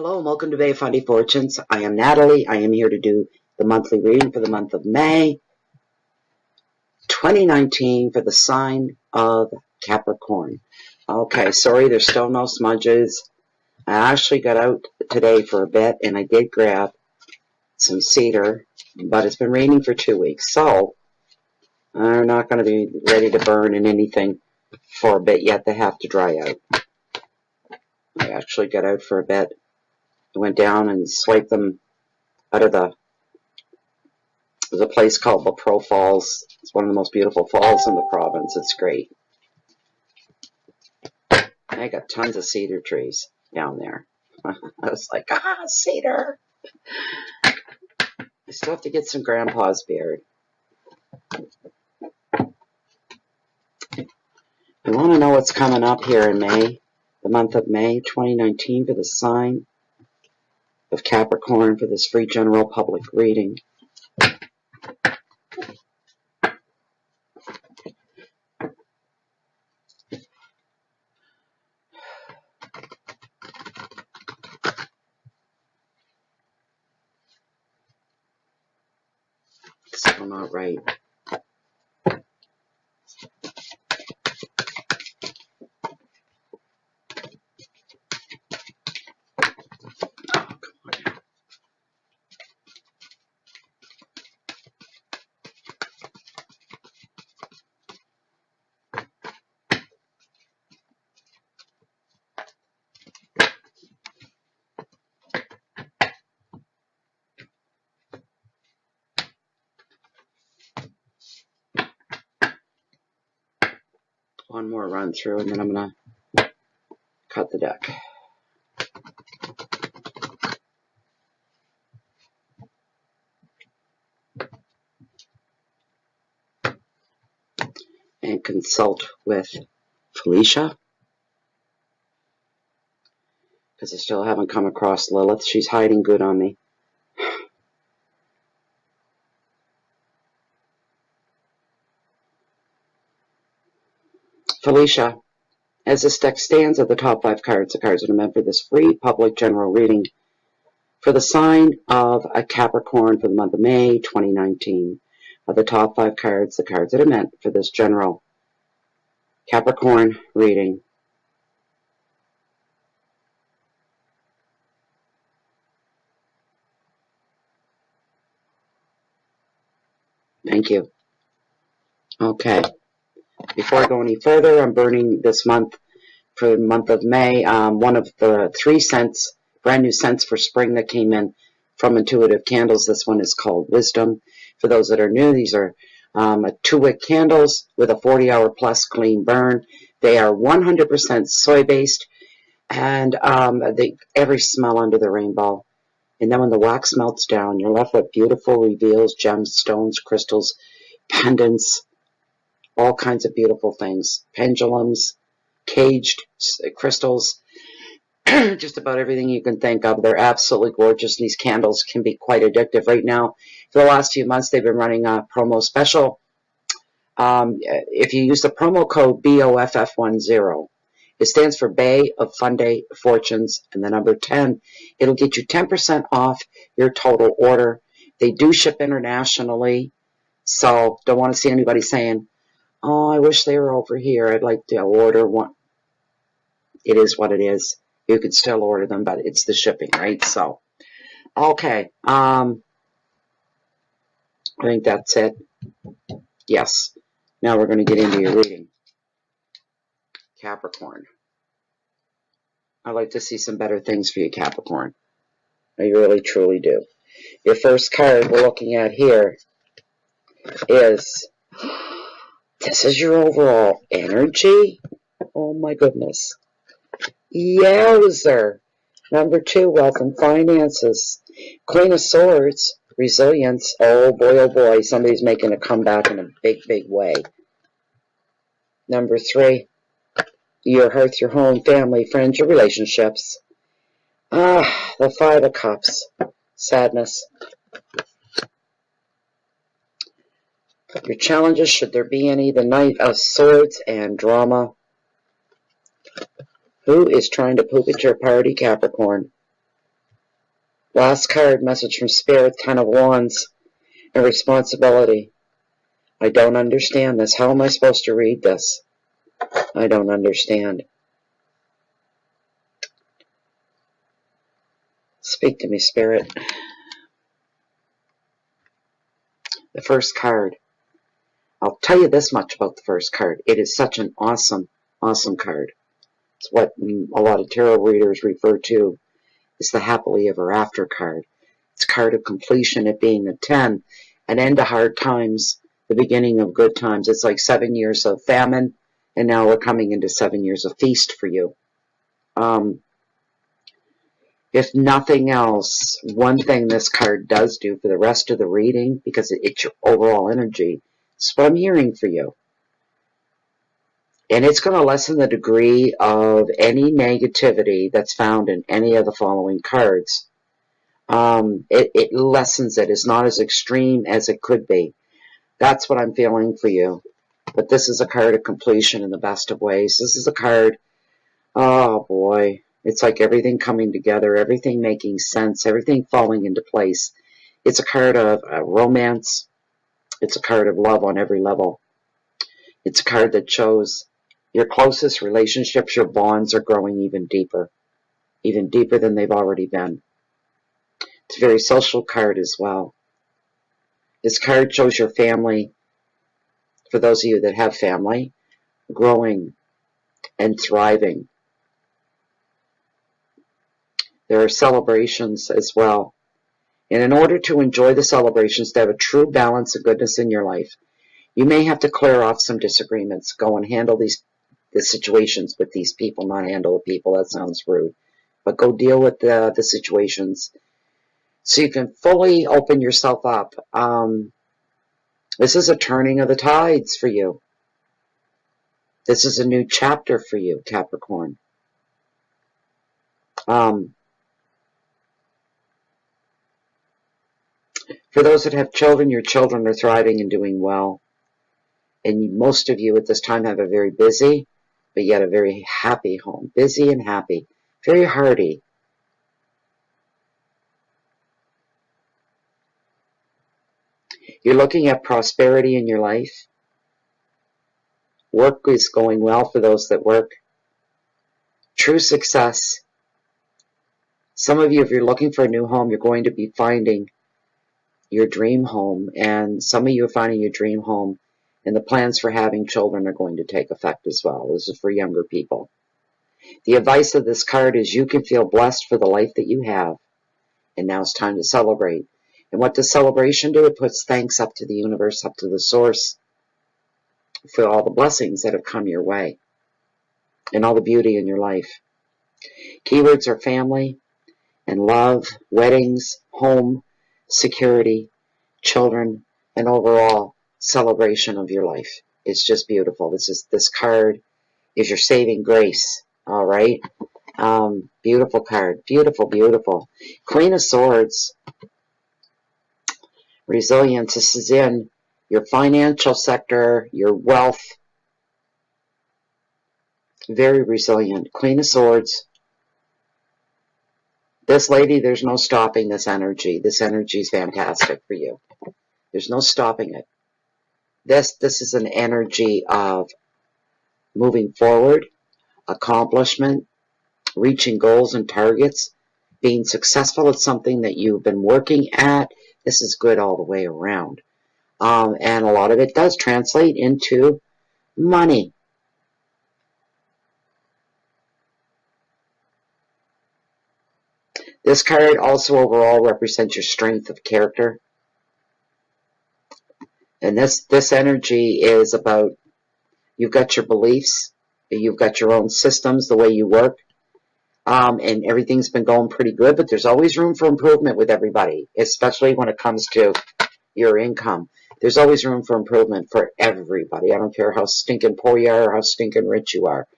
Hello and welcome to Bay Fundy Fortunes. I am Natalie. I am here to do the monthly reading for the month of May 2019 for the sign of Capricorn. Okay, sorry, there's still no smudges. I actually got out today for a bit and I did grab some cedar, but it's been raining for 2 weeks, so I'm not going to be ready to burn in anything for a bit yet. They have to dry out. I actually got out for a bit. I went down and swiped them out of there's a place called La Pro Falls. It's one of the most beautiful falls in the province. It's great. I got tons of cedar trees down there. I was like, cedar. I still have to get some grandpa's beard. I want to know what's coming up here in May, the month of May 2019 for the sign of Capricorn for this free general public reading. Still not right. One more run through and then I'm going to cut the deck. And consult with Felicia, because I still haven't come across Lilith. She's hiding good on me. Felicia, as this deck stands at the top 5 cards, the cards that are meant for this free public general reading for the sign of a Capricorn for the month of May 2019. Of the top 5 cards, the cards that are meant for this general Capricorn reading. Thank you. Okay. Before I go any further, I'm burning this month for the month of May. One of the 3 scents, brand new scents for spring that came in from Intuitive Candles. This one is called Wisdom. For those that are new, these are 2-wick candles with a 40-hour plus clean burn. They are 100% soy-based, and every smell under the rainbow. And then when the wax melts down, you're left with beautiful reveals, gemstones, crystals, pendants, all kinds of beautiful things, pendulums, caged crystals, just about everything you can think of. They're absolutely gorgeous. These candles can be quite addictive. Right now, for the last few months, they've been running a promo special. If you use the promo code BOFF10, it stands for Bay of Fundy Fortunes, and the number 10, it'll get you 10% off your total order. They do ship internationally, so don't want to see anybody saying, oh, I wish they were over here. I'd like to order one. It is what it is. You could still order them, but it's the shipping, right? So, okay. I think that's it. Yes. Now we're going to get into your reading. Capricorn. I'd like to see some better things for you, Capricorn. I really, truly do. Your first card we're looking at here is... This is your overall energy? Oh my goodness. Yowzer. Number 2, wealth and finances. Queen of Swords, resilience. Oh boy, somebody's making a comeback in a big, big way. Number 3, your hearth, your home, family, friends, your relationships. The 5 of Cups. Sadness. Your challenges, should there be any, the Knight of Swords and drama. Who is trying to poop at your party, Capricorn? Last card, message from Spirit, Ten of Wands, and Responsibility. I don't understand this. How am I supposed to read this? I don't understand. Speak to me, Spirit. The first card. I'll tell you this much about the first card. It is such an awesome, awesome card. It's what a lot of tarot readers refer to as the happily ever after card. It's a card of completion, it being a 10, an end to hard times, the beginning of good times. It's like 7 years of famine, and now we're coming into 7 years of feast for you. If nothing else, one thing this card does do for the rest of the reading, because it's your overall energy, it's what I'm hearing for you. And it's going to lessen the degree of any negativity that's found in any of the following cards. It lessens it. It's not as extreme as it could be. That's what I'm feeling for you. But this is a card of completion in the best of ways. This is a card, oh boy, it's like everything coming together, everything making sense, everything falling into place. It's a card of romance. It's a card of love on every level. It's a card that shows your closest relationships, your bonds are growing even deeper than they've already been. It's a very social card as well. This card shows your family, for those of you that have family, growing and thriving. There are celebrations as well. And in order to enjoy the celebrations, to have a true balance of goodness in your life, you may have to clear off some disagreements. Go and handle the situations with these people, not handle the people. That sounds rude. But go deal with the situations so you can fully open yourself up. This is a turning of the tides for you. This is a new chapter for you, Capricorn. For those that have children, your children are thriving and doing well. And most of you at this time have a very busy, but yet a very happy home. Busy and happy. Very hearty. You're looking at prosperity in your life. Work is going well for those that work. True success. Some of you, if you're looking for a new home, you're going to be finding your dream home. And some of you are finding your dream home. And the plans for having children are going to take effect as well. This is for younger people. The advice of this card is you can feel blessed for the life that you have. And now it's time to celebrate. And what does celebration do? It puts thanks up to the universe, up to the source, for all the blessings that have come your way and all the beauty in your life. Keywords are family and love, weddings, home, security, children, and overall celebration of your life. It's just beautiful. This card is your saving grace. All right. Beautiful card. Beautiful, beautiful. Queen of Swords. Resilience. This is in your financial sector, your wealth. Very resilient. Queen of Swords. This lady, there's no stopping this energy. This energy is fantastic for you. There's no stopping it. This is an energy of moving forward, accomplishment, reaching goals and targets, being successful at something that you've been working at. This is good all the way around. And a lot of it does translate into money. This card also overall represents your strength of character. And this energy is about, you've got your beliefs, you've got your own systems, the way you work, and everything's been going pretty good, but there's always room for improvement with everybody, especially when it comes to your income. There's always room for improvement for everybody. I don't care how stinking poor you are or how stinking rich you are.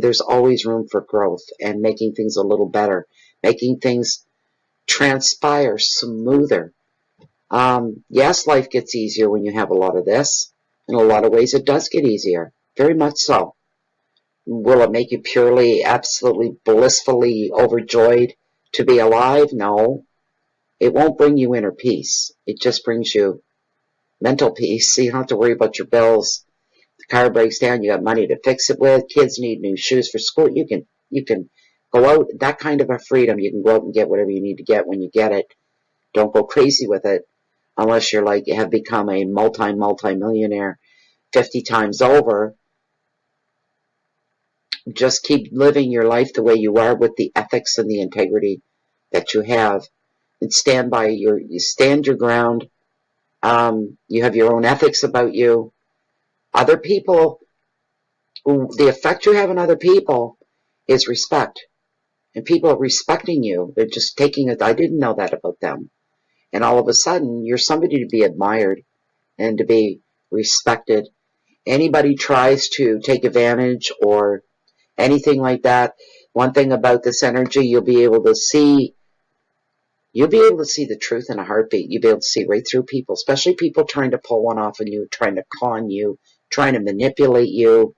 There's always room for growth and making things a little better, making things transpire smoother. Yes, life gets easier when you have a lot of this. In a lot of ways, it does get easier. Very much so. Will it make you purely, absolutely, blissfully overjoyed to be alive? No. It won't bring you inner peace. It just brings you mental peace. So you don't have to worry about your bills. The car breaks down, you got money to fix it with. Kids need new shoes for school. You can go out, that kind of a freedom. You can go out and get whatever you need to get when you get it. Don't go crazy with it unless you're like, have become a multi-millionaire 50 times over. Just keep living your life the way you are with the ethics and the integrity that you have, and you stand your ground. You have your own ethics about you. Other people, the effect you have on other people is respect. And people are respecting you. They're just taking it. I didn't know that about them. And all of a sudden, you're somebody to be admired and to be respected. Anybody tries to take advantage or anything like that, one thing about this energy, you'll be able to see the truth in a heartbeat. You'll be able to see right through people, especially people trying to pull one off on you, trying to con you, trying to manipulate you,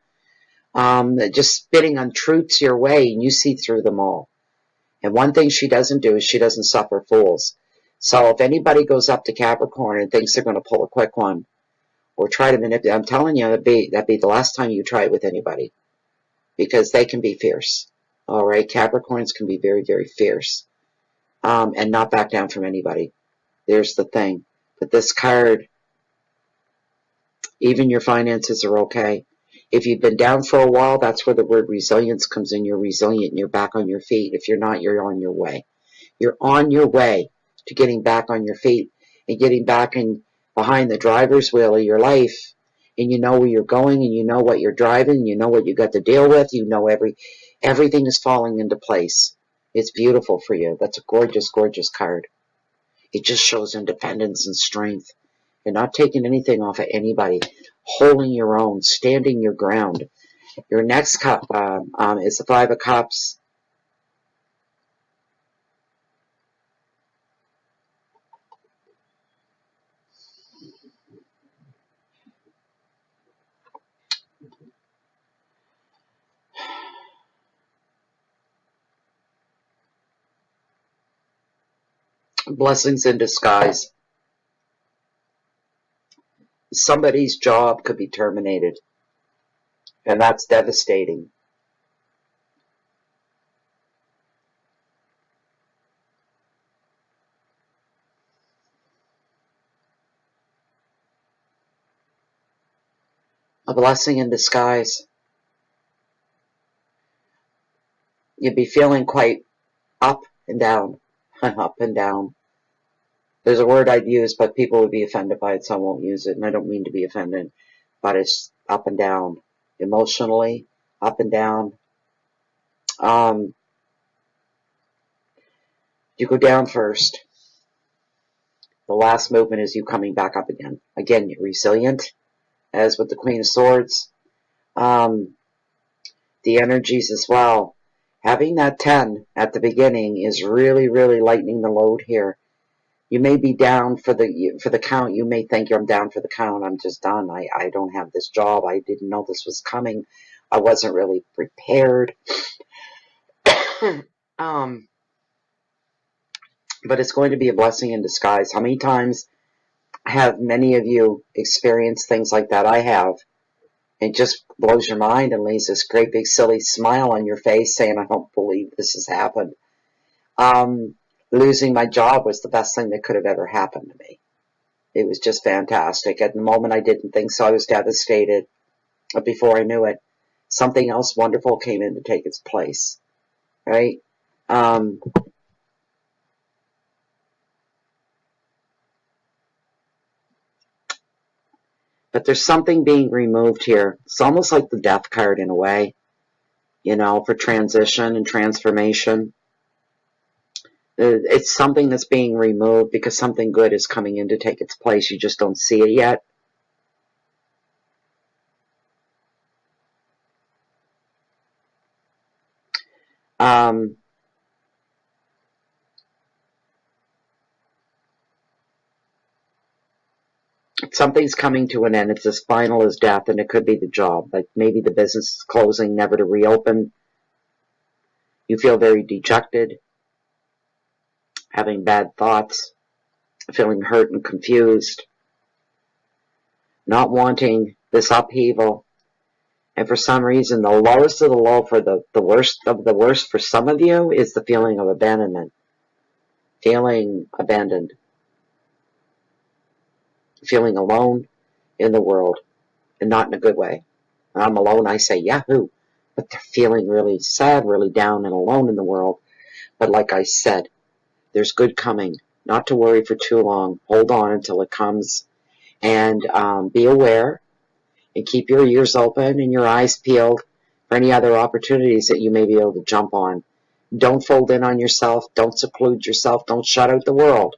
just spitting untruths your way, and you see through them all. And one thing she doesn't do is she doesn't suffer fools. So if anybody goes up to Capricorn and thinks they're going to pull a quick one or try to manipulate, I'm telling you, that'd be the last time you try it with anybody, because they can be fierce. All right, Capricorns can be very, very fierce, and not back down from anybody. There's the thing. But this card, even your finances are okay. If you've been down for a while, that's where the word resilience comes in. You're resilient and you're back on your feet. If you're not, you're on your way. You're on your way to getting back on your feet and getting back in behind the driver's wheel of your life. And you know where you're going, and you know what you're driving, and you know what you got to deal with. You know everything is falling into place. It's beautiful for you. That's a gorgeous, gorgeous card. It just shows independence and strength. You're not taking anything off of anybody. Holding your own, standing your ground. Your next cup is the Five of Cups. Blessings in disguise. Somebody's job could be terminated, and that's devastating. A blessing in disguise. You'd be feeling quite up and down, up and down. There's a word I'd use, but people would be offended by it, so I won't use it, and I don't mean to be offended, but it's up and down. Emotionally, up and down. You go down first. The last movement is you coming back up again. Again, you're resilient, as with the Queen of Swords. The energies as well. Having that 10 at the beginning is really, really lightening the load here. You may be down for the count. You may think I'm down for the count. I'm just done. I don't have this job. I didn't know this was coming. I wasn't really prepared. But it's going to be a blessing in disguise. How many times have many of you experienced things like that? I have. It just blows your mind and leaves this great big silly smile on your face saying, I don't believe this has happened. Losing my job was the best thing that could have ever happened to me. It was just fantastic. At the moment, I didn't think so. I was devastated. But before I knew it, something else wonderful came in to take its place. Right? But there's something being removed here. It's almost like the death card in a way, for transition and transformation. It's something that's being removed because something good is coming in to take its place. You just don't see it yet. Something's coming to an end. It's as final as death, and it could be the job. Like maybe the business is closing, never to reopen. You feel very dejected. having bad thoughts, feeling hurt and confused, not wanting this upheaval. And for some reason, the lowest of the low for the worst of the worst for some of you is the feeling of abandonment. Feeling abandoned. Feeling alone in the world, and not in a good way. When I'm alone, I say, yahoo. But they're feeling really sad, really down and alone in the world. But like I said, there's good coming. Not to worry for too long. Hold on until it comes. And be aware and keep your ears open and your eyes peeled for any other opportunities that you may be able to jump on. Don't fold in on yourself. Don't seclude yourself. Don't shut out the world.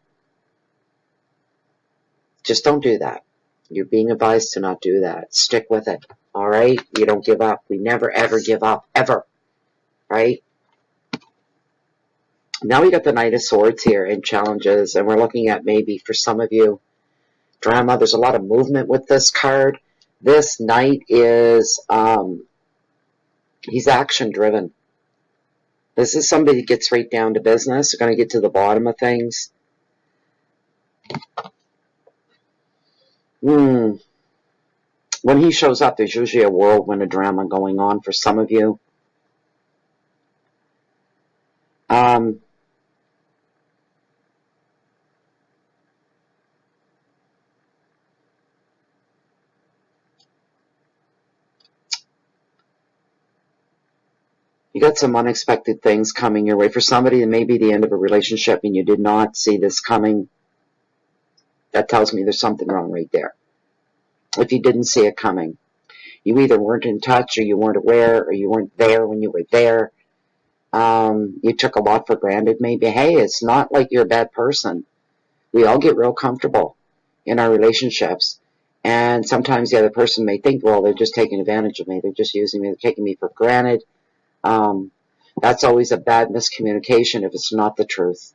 Just don't do that. You're being advised to not do that. Stick with it. All right? You don't give up. We never, ever give up. Ever. Right? Now we got the Knight of Swords here in challenges, and we're looking at maybe for some of you, drama. There's a lot of movement with this card. This Knight is, he's action-driven. This is somebody that gets right down to business. They're going to get to the bottom of things. When he shows up, there's usually a whirlwind of drama going on for some of you. You got some unexpected things coming your way. For somebody, it may be the end of a relationship and you did not see this coming. That tells me there's something wrong right there. If you didn't see it coming, you either weren't in touch or you weren't aware or you weren't there when you were there. You took a lot for granted maybe. Hey, it's not like you're a bad person. We all get real comfortable in our relationships. And sometimes the other person may think, well, they're just taking advantage of me. They're just using me. They're taking me for granted. That's always a bad miscommunication if it's not the truth.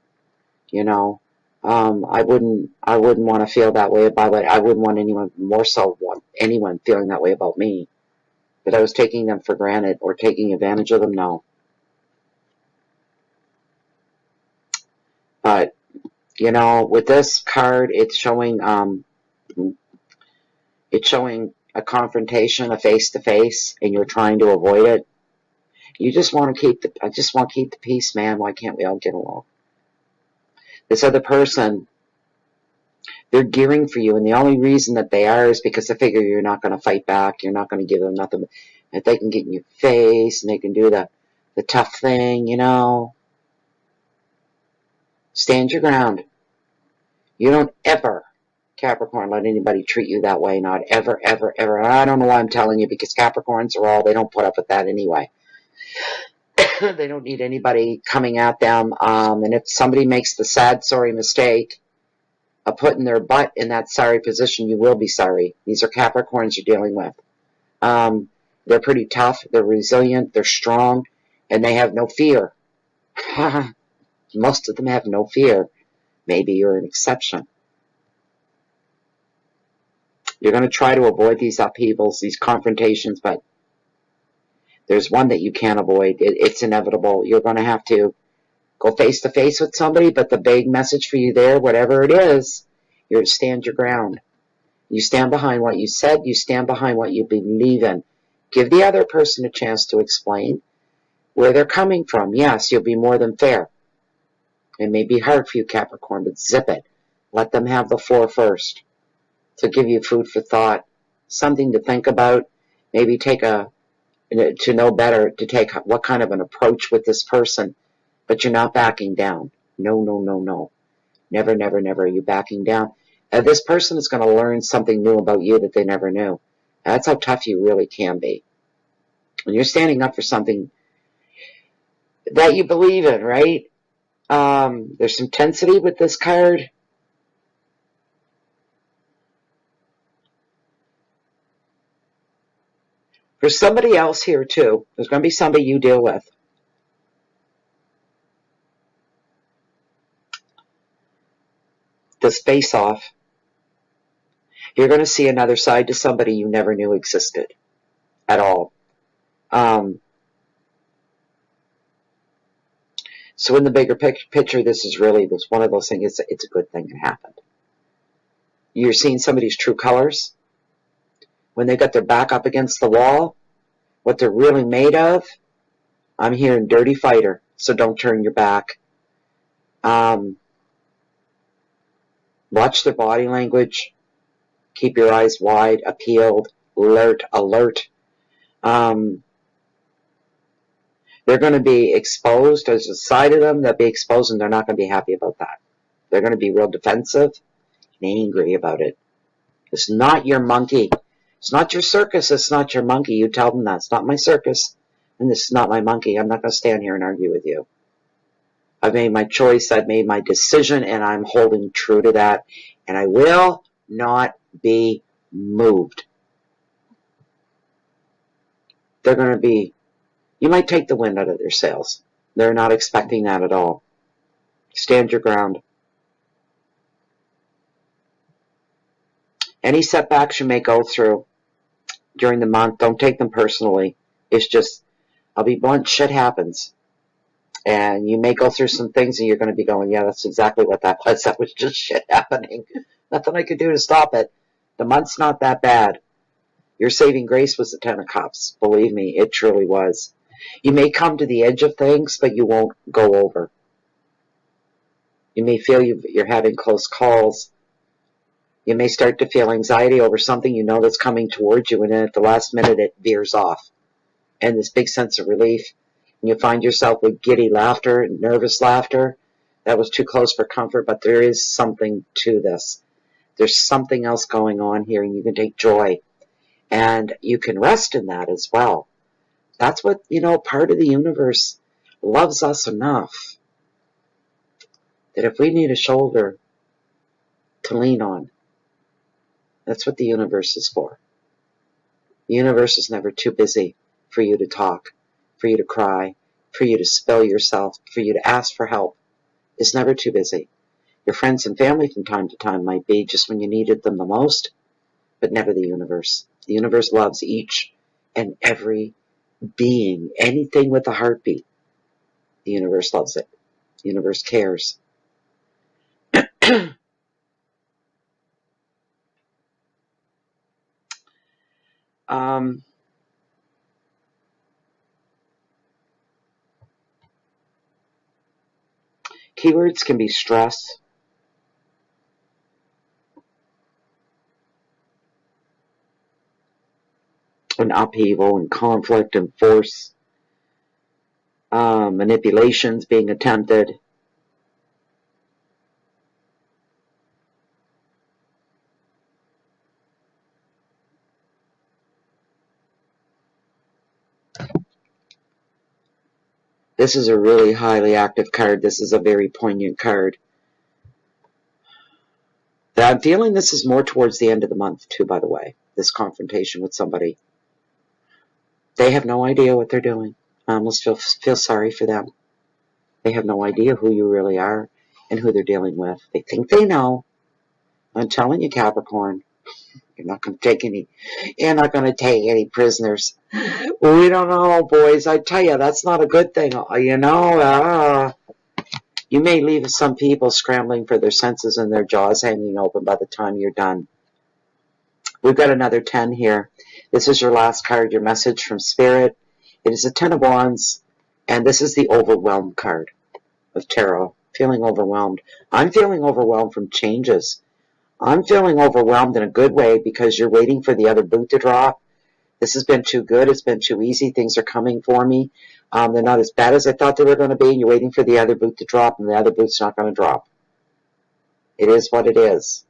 You know, I wouldn't want to feel that way about it. I wouldn't want anyone, more so want anyone feeling that way about me. That I was taking them for granted or taking advantage of them. No. But, you know, with this card, it's showing a confrontation, a face-to-face, and you're trying to avoid it. You just want to keep I just want to keep the peace, man. Why can't we all get along? This other person, they're gearing for you, and the only reason that they are is because they figure you're not going to fight back. You're not going to give them nothing. If they can get in your face and they can do the tough thing, you know, stand your ground. You don't ever, Capricorn, let anybody treat you that way. Not ever, ever, ever. And I don't know why I'm telling you, because Capricorns are all, they don't put up with that anyway. They don't need anybody coming at them. And if somebody makes the sad, sorry mistake of putting their butt in that sorry position, you will be sorry. These are Capricorns you're dealing with. They're pretty tough. They're resilient. They're strong. And they have no fear. Most of them have no fear. Maybe you're an exception. You're going to try to avoid these upheavals, these confrontations, but there's one that you can't avoid. It's inevitable. You're going to have to go face to face with somebody, but the big message for you there, whatever it is, you're to stand your ground. You stand behind what you said. You stand behind what you believe in. Give the other person a chance to explain where they're coming from. Yes, you'll be more than fair. It may be hard for you, Capricorn, but zip it. Let them have the floor first. To give you food for thought, something to think about, maybe to know better, to take what kind of an approach with this person, but you're not backing down. No, no, no, no. Never, never, never are you backing down. This person is going to learn something new about you that they never knew. That's how tough you really can be. When you're standing up for something that you believe in, right? There's some intensity with this card. There's somebody else here, too. There's going to be somebody you deal with. This face-off. You're going to see another side to somebody you never knew existed so So in the bigger picture, this is really one of those things. It's a good thing it happened. You're seeing somebody's true colors when they got their back up against the wall, what they're really made of. I'm hearing dirty fighter, so don't turn your back. Watch their body language. Keep your eyes wide, appealed, alert. They're going to be exposed. There's a side of them that'll be exposed, and they're not going to be happy about that. They're going to be real defensive and angry about it. It's not your monkey. It's not your circus. It's not your monkey. You tell them that. It's not my circus, and this is not my monkey. I'm not going to stand here and argue with you. I've made my choice. I've made my decision, and I'm holding true to that, and I will not be moved. They're going to be, you might take the wind out of their sails. They're not expecting that at all. Stand your ground. Any setbacks you may go through during the month, don't take them personally. It's just, I'll be blunt, shit happens. And you may go through some things and you're going to be going, yeah, that's exactly what that was. That was just shit happening. Nothing I could do to stop it. The month's not that bad. Your saving grace was the 10 of Cups. Believe me, it truly was. You may come to the edge of things, but you won't go over. You may feel you're having close calls. You may start to feel anxiety over something you know that's coming towards you, and then at the last minute it veers off. And this big sense of relief. And you find yourself with giddy laughter and nervous laughter. That was too close for comfort, but there is something to this. There's something else going on here, and you can take joy. And you can rest in that as well. That's what, part of the universe loves us enough that if we need a shoulder to lean on, that's what the universe is for. The universe is never too busy for you to talk, for you to cry, for you to spill yourself, for you to ask for help. It's never too busy. Your friends and family from time to time might be just when you needed them the most, but never the universe. The universe loves each and every being, anything with a heartbeat. The universe loves it. The universe cares. Keywords can be stress, and upheaval, and conflict, and force, manipulations being attempted. This is a really highly active card. This is a very poignant card. I'm feeling this is more towards the end of the month, too, by the way, this confrontation with somebody. They have no idea what they're doing. I almost feel sorry for them. They have no idea who you really are and who they're dealing with. They think they know. I'm telling you, Capricorn, you're not going to take any prisoners. We don't know, boys. I tell you, that's not a good thing. You may leave some people scrambling for their senses and their jaws hanging open by the time you're done. We've got another 10 here. This is your last card, your message from Spirit. It is a 10 of Wands, and this is the overwhelmed card of Tarot. Feeling overwhelmed. I'm feeling overwhelmed from changes. I'm feeling overwhelmed in a good way because you're waiting for the other boot to drop. This has been too good. It's been too easy. Things are coming for me. They're not as bad as I thought they were going to be. And you're waiting for the other boot to drop, and the other boot's not going to drop. It is what it is.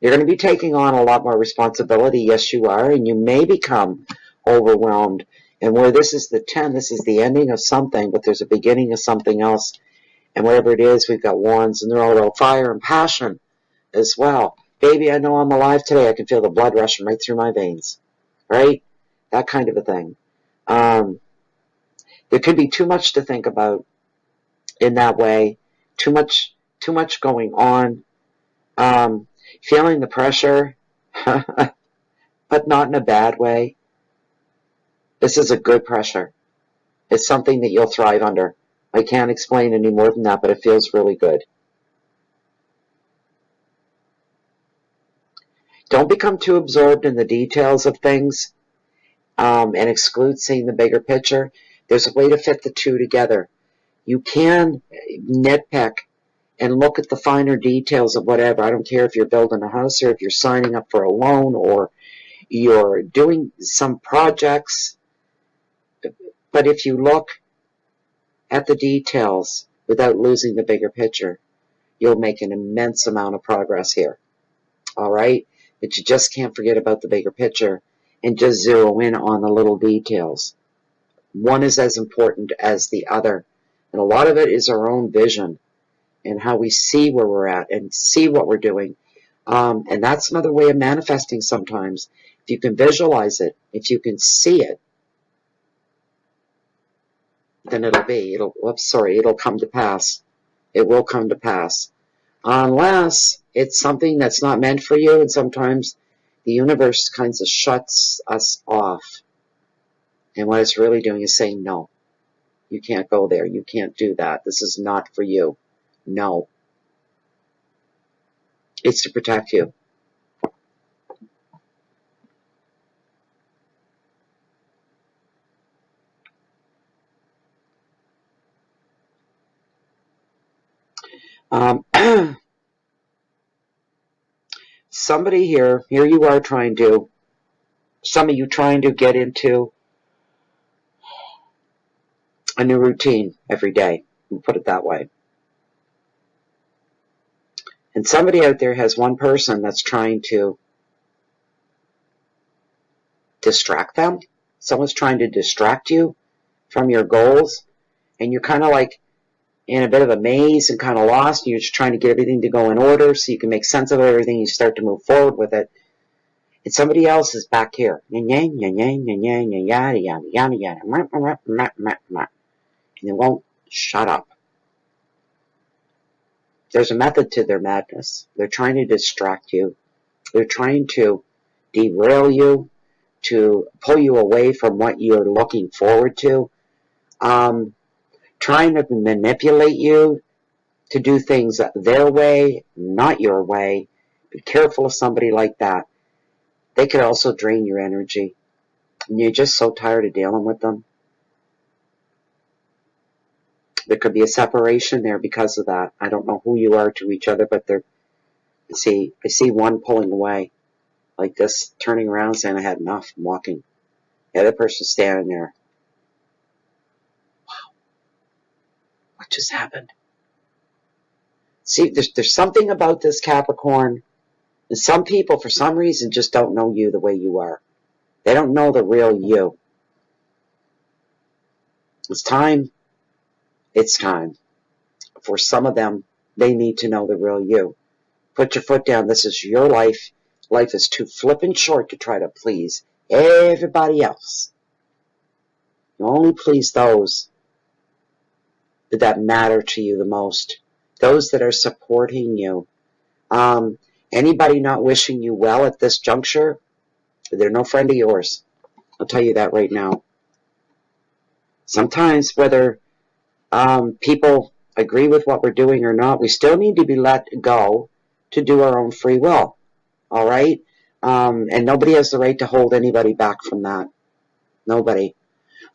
You're going to be taking on a lot more responsibility. Yes, you are. And you may become overwhelmed. And where this is the 10, this is the ending of something, but there's a beginning of something else. And whatever it is, we've got wands, and they're all about fire and passion as well. Baby, I know I'm alive today. I can feel the blood rushing right through my veins. Right? That kind of a thing. There could be too much to think about in that way. Too much going on. Feeling the pressure, but not in a bad way. This is a good pressure. It's something that you'll thrive under. I can't explain any more than that, but it feels really good. Don't become too absorbed in the details of things and exclude seeing the bigger picture. There's a way to fit the two together. You can nitpick and look at the finer details of whatever. I don't care if you're building a house or if you're signing up for a loan or you're doing some projects. But if you look at the details without losing the bigger picture, you'll make an immense amount of progress here. All right? But you just can't forget about the bigger picture and just zero in on the little details. One is as important as the other. And a lot of it is our own vision and how we see where we're at and see what we're doing. And that's another way of manifesting sometimes. If you can visualize it, if you can see it, then it'll come to pass. It will come to pass. Unless it's something that's not meant for you, and sometimes the universe kind of shuts us off. And what it's really doing is saying, no, you can't go there. You can't do that. This is not for you. No. It's to protect you. Somebody here you are some of you trying to get into a new routine every day. We'll put it that way. And somebody out there has one person that's trying to distract them. Someone's trying to distract you from your goals, and you're kind of like in a bit of a maze and kind of lost, and you're just trying to get everything to go in order so you can make sense of everything, you start to move forward with it. And somebody else is back here. And they won't shut up. There's a method to their madness. They're trying to distract you. They're trying to derail you, to pull you away from what you're looking forward to. Trying to manipulate you to do things their way, not your way. Be careful of somebody like that. They could also drain your energy. And you're just so tired of dealing with them. There could be a separation there because of that. I don't know who you are to each other, but I see one pulling away like this, turning around saying, I had enough, I'm walking. The other person's standing there. Wow. What just happened? See, there's something about this Capricorn. And some people, for some reason, just don't know you the way you are. They don't know the real you. It's time for some of them. They need to know the real you. Put your foot down. This is your life. Life is too flippin' short to try to please everybody else. You only please those that matter to you the most. Those that are supporting you. Anybody not wishing you well at this juncture, they're no friend of yours. I'll tell you that right now. Sometimes, whether people agree with what we're doing or not, we still need to be let go to do our own free will. All right? And nobody has the right to hold anybody back from that. Nobody.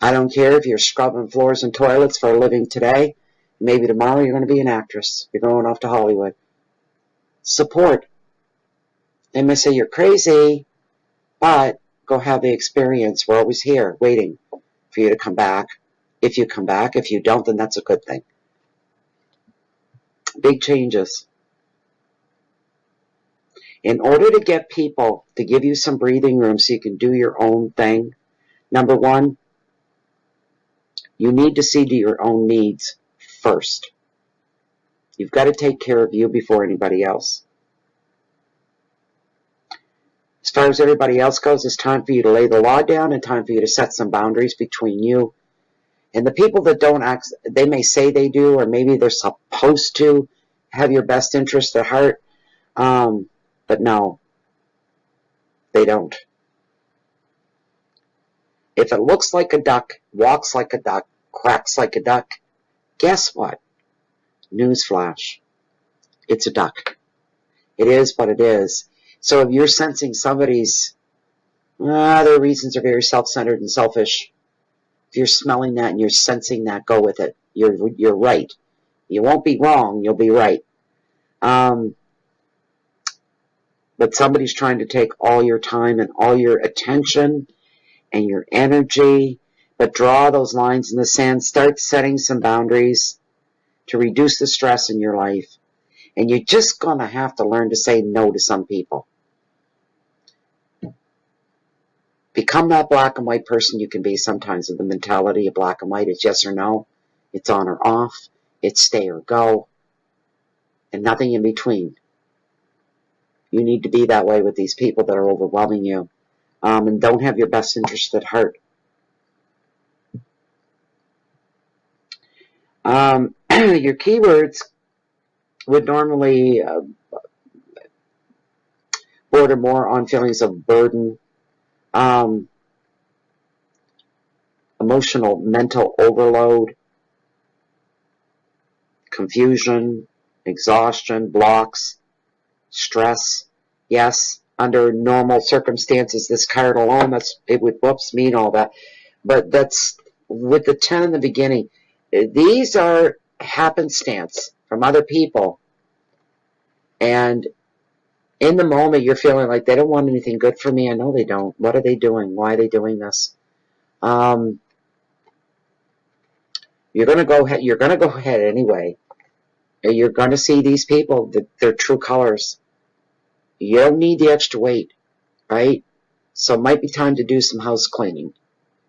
I don't care if you're scrubbing floors and toilets for a living today. Maybe tomorrow you're going to be an actress. You're going off to Hollywood. Support. They may say you're crazy, but go have the experience. We're always here waiting for you to come back. If you come back, if you don't, then that's a good thing. Big changes. In order to get people to give you some breathing room so you can do your own thing, number one, you need to see to your own needs first. You've got to take care of you before anybody else. As far as everybody else goes, it's time for you to lay the law down and time for you to set some boundaries between you and the people that don't act. They may say they do, or maybe they're supposed to have your best interest at heart, but no, they don't. If it looks like a duck, walks like a duck, quacks like a duck, Guess what? Newsflash. It's a duck. It is what it is. So if you're sensing somebody's, their reasons are very self-centered and selfish. If you're smelling that and you're sensing that, go with it. You're right. You won't be wrong. You'll be right. But somebody's trying to take all your time and all your attention and your energy. But draw those lines in the sand. Start setting some boundaries to reduce the stress in your life. And you're just going to have to learn to say no to some people. Become that black and white person you can be sometimes with the mentality of black and white. It's yes or no. It's on or off. It's stay or go. And nothing in between. You need to be that way with these people that are overwhelming you. And don't have your best interest at heart. Your keywords would normally border more on feelings of burden, emotional, mental overload, confusion, exhaustion, blocks, stress. Yes, under normal circumstances, this card alone, it would mean all that. But that's with the 10 in the beginning. These are happenstance from other people. And in the moment, you're feeling like they don't want anything good for me. I know they don't. What are they doing? Why are they doing this? You're going to go ahead. You're going to go ahead anyway. You're going to see these people, their true colors. You don't need the extra weight, right? So it might be time to do some house cleaning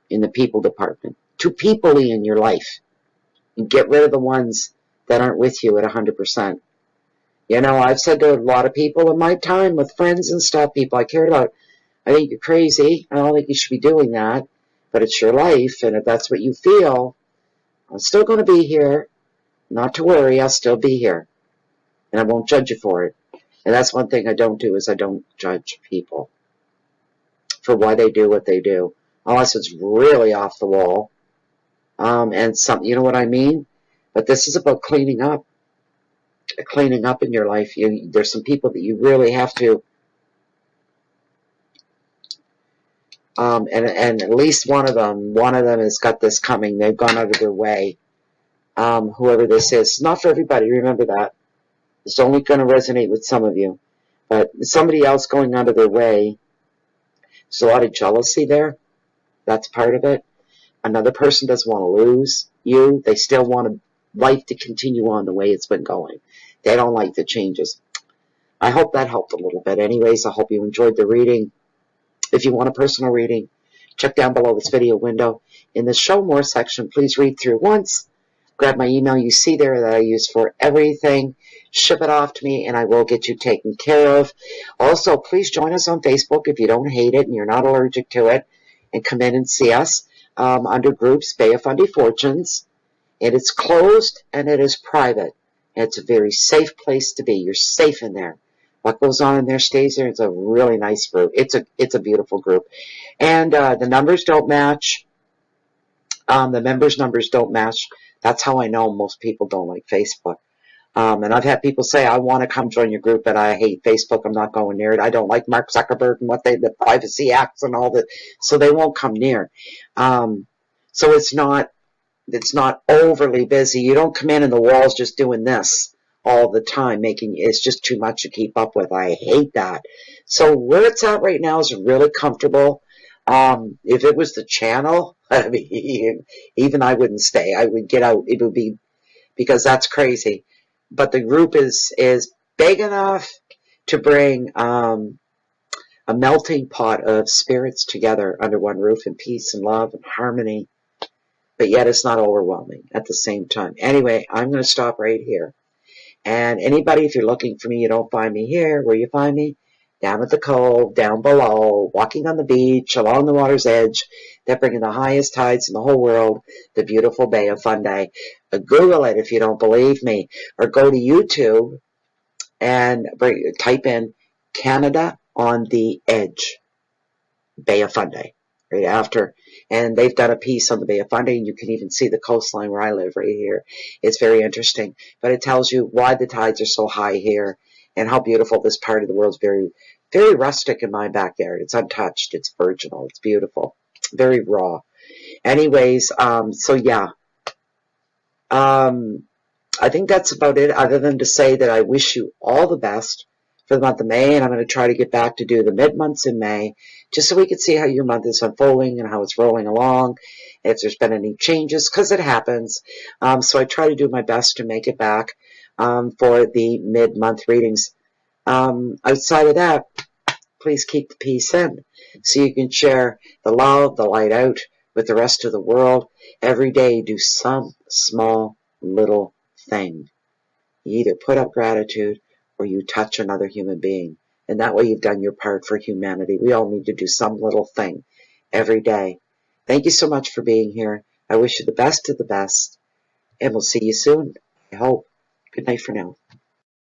in the people department. To people-y in your life. And get rid of the ones that aren't with you at 100%. You know, I've said to a lot of people in my time with friends and stuff, people I cared about, I think you're crazy. I don't think you should be doing that. But it's your life, and if that's what you feel, I'm still going to be here. Not to worry, I'll still be here. And I won't judge you for it. And that's one thing I don't do, is I don't judge people for why they do what they do. Unless it's really off the wall. And some, you know what I mean? But this is about cleaning up. Cleaning up in your life. There's some people that you really have to, and at least one of them has got this coming. They've gone out of their way. Whoever this is. It's not for everybody, remember that. It's only going to resonate with some of you. But somebody else going out of their way, there's a lot of jealousy there. That's part of it. Another person doesn't want to lose you. They still want life to continue on the way it's been going. They don't like the changes. I hope that helped a little bit. Anyways, I hope you enjoyed the reading. If you want a personal reading, check down below this video window. In the Show More section, please read through once. Grab my email you see there that I use for everything. Ship it off to me, and I will get you taken care of. Also, please join us on Facebook if you don't hate it and you're not allergic to it. And come in and see us under groups, Bay of Fundy Fortunes. And it's closed and it is private. And it's a very safe place to be. You're safe in there. What goes on in there stays there. It's a really nice group. It's a beautiful group. And the numbers don't match. The members' numbers don't match. That's how I know most people don't like Facebook. And I've had people say, I want to come join your group, but I hate Facebook. I'm not going near it. I don't like Mark Zuckerberg and the privacy acts and all that. So they won't come near. So it's not overly busy. You don't come in and the wall's just doing this all the time, it's just too much to keep up with. I hate that. So where it's at right now is really comfortable. If it was the channel, I mean, even I wouldn't stay. I would get out. It would be, because that's crazy. But the group is big enough to bring a melting pot of spirits together under one roof in peace and love and harmony. But yet it's not overwhelming at the same time. Anyway, I'm going to stop right here. And anybody, if you're looking for me, you don't find me here. Where you find me? Down at the cove, down below, walking on the beach, along the water's edge. They're bringing the highest tides in the whole world, the beautiful Bay of Fundy. Google it if you don't believe me. Or go to YouTube and type in Canada on the Edge, Bay of Fundy. right after. And they've done a piece on the Bay of Fundy, and you can even see the coastline where I live right here. It's very interesting. But it tells you why the tides are so high here and how beautiful this part of the world is. Very, very rustic in my backyard. It's untouched. It's virginal. It's beautiful. Very raw. Anyways, so yeah. I think that's about it, other than to say that I wish you all the best for the month of May, and I'm going to try to get back to do the mid-months in May, just so we can see how your month is unfolding and how it's rolling along, if there's been any changes, because it happens. So I try to do my best to make it back for the mid-month readings. Outside of that, please keep the peace in, so you can share the love, the light out with the rest of the world. Every day, do some small little thing. You either put up gratitude or you touch another human being. And that way you've done your part for humanity. We all need to do some little thing every day. Thank you so much for being here. I wish you the best of the best. And we'll see you soon, I hope. Good night for now.